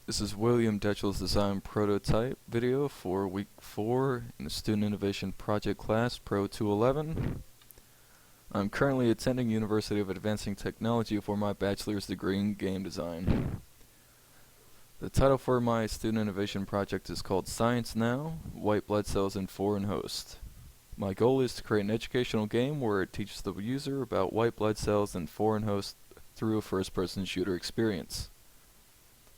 This is William Detchell's design prototype video for week 4 in the Student Innovation Project class PRO-211. I'm currently attending University of Advancing Technology for my bachelor's degree in game design. The title for my Student Innovation Project is called Science Now, White Blood Cells and Foreign Hosts. My goal is to create an educational game where it teaches the user about white blood cells and foreign hosts through a first-person shooter experience.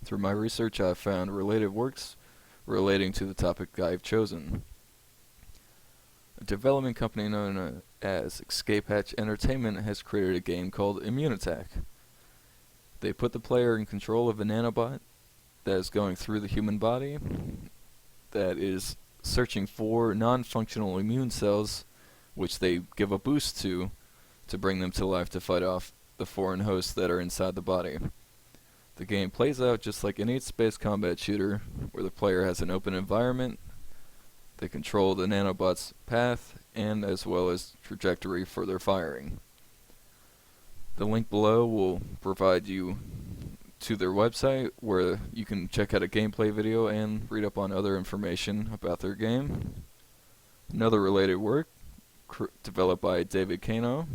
Through my research, I have found related works relating to the topic I've chosen. A development company known as Escape Hatch Entertainment has created a game called Immune Attack. They put the player in control of a nanobot that is going through the human body that is searching for non-functional immune cells, which they give a boost to bring them to life to fight off the foreign hosts that are inside the body. The game plays out just like any space combat shooter, where the player has an open environment. They control the nanobot's path and as well as trajectory for their firing. The link below will provide you to their website where you can check out a gameplay video and read up on other information about their game. Another related work developed by David Kano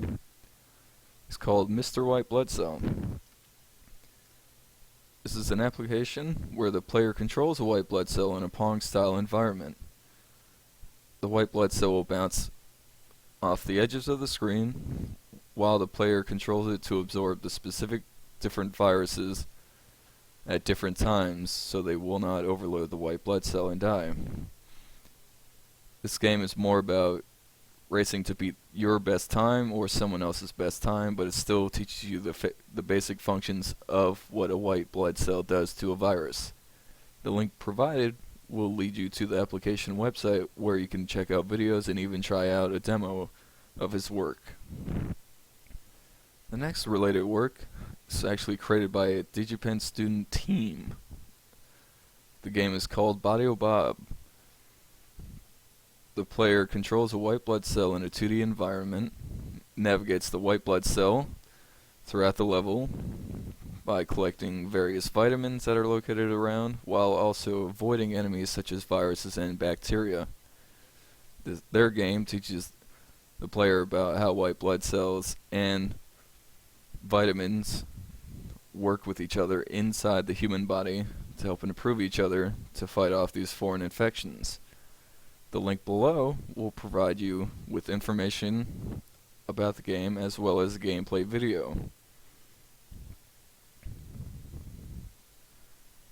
is called Mr. White Blood Cell. This is an application where the player controls a white blood cell in a Pong-style environment. The white blood cell will bounce off the edges of the screen while the player controls it to absorb the specific different viruses at different times so they will not overload the white blood cell and die. This game is more about racing to beat your best time or someone else's best time, but it still teaches you the basic functions of what a white blood cell does to a virus. The link provided will lead you to the application website where you can check out videos and even try out a demo of his work. The next related work is actually created by a DigiPen student team. The game is called Body O Bob. The player controls a white blood cell in a 2D environment, navigates the white blood cell throughout the level by collecting various vitamins that are located around, while also avoiding enemies such as viruses and bacteria. Their game teaches the player about how white blood cells and vitamins work with each other inside the human body to help improve each other to fight off these foreign infections. The link below will provide you with information about the game as well as a gameplay video.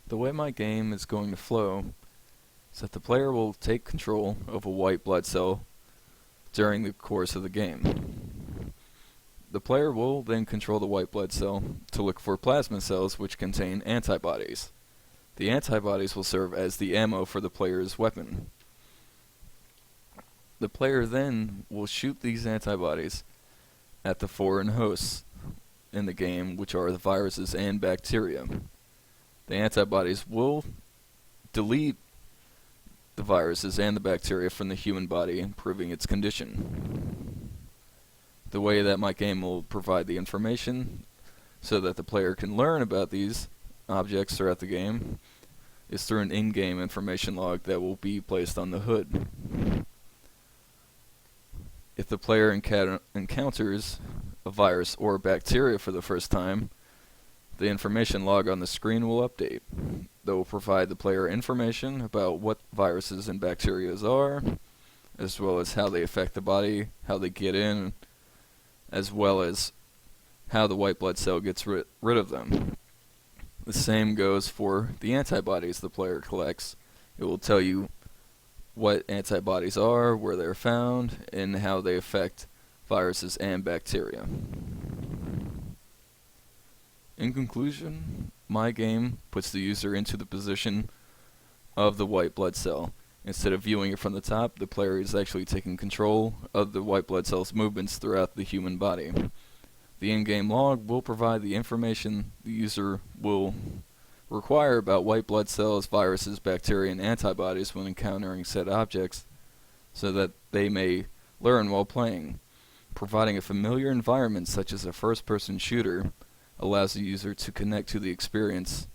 The way my game is going to flow is that the player will take control of a white blood cell during the course of the game. The player will then control the white blood cell to look for plasma cells which contain antibodies. The antibodies will serve as the ammo for the player's weapon. The player then will shoot these antibodies at the foreign hosts in the game, which are the viruses and bacteria. The antibodies will delete the viruses and the bacteria from the human body, improving its condition. The way that my game will provide the information so that the player can learn about these objects throughout the game is through an in-game information log that will be placed on the hood. If the player encounters a virus or bacteria for the first time, the information log on the screen will update. That will provide the player information about what viruses and bacteria are, as well as how they affect the body, how they get in, as well as how the white blood cell gets rid of them. The same goes for the antibodies the player collects. It will tell you what antibodies are, where they're found, and how they affect viruses and bacteria. In conclusion, my game puts the user into the position of the white blood cell. Instead of viewing it from the top, the player is actually taking control of the white blood cell's movements throughout the human body. The in-game log will provide the information the user will require about white blood cells, viruses, bacteria, and antibodies when encountering said objects so that they may learn while playing. Providing a familiar environment such as a first-person shooter allows the user to connect to the experience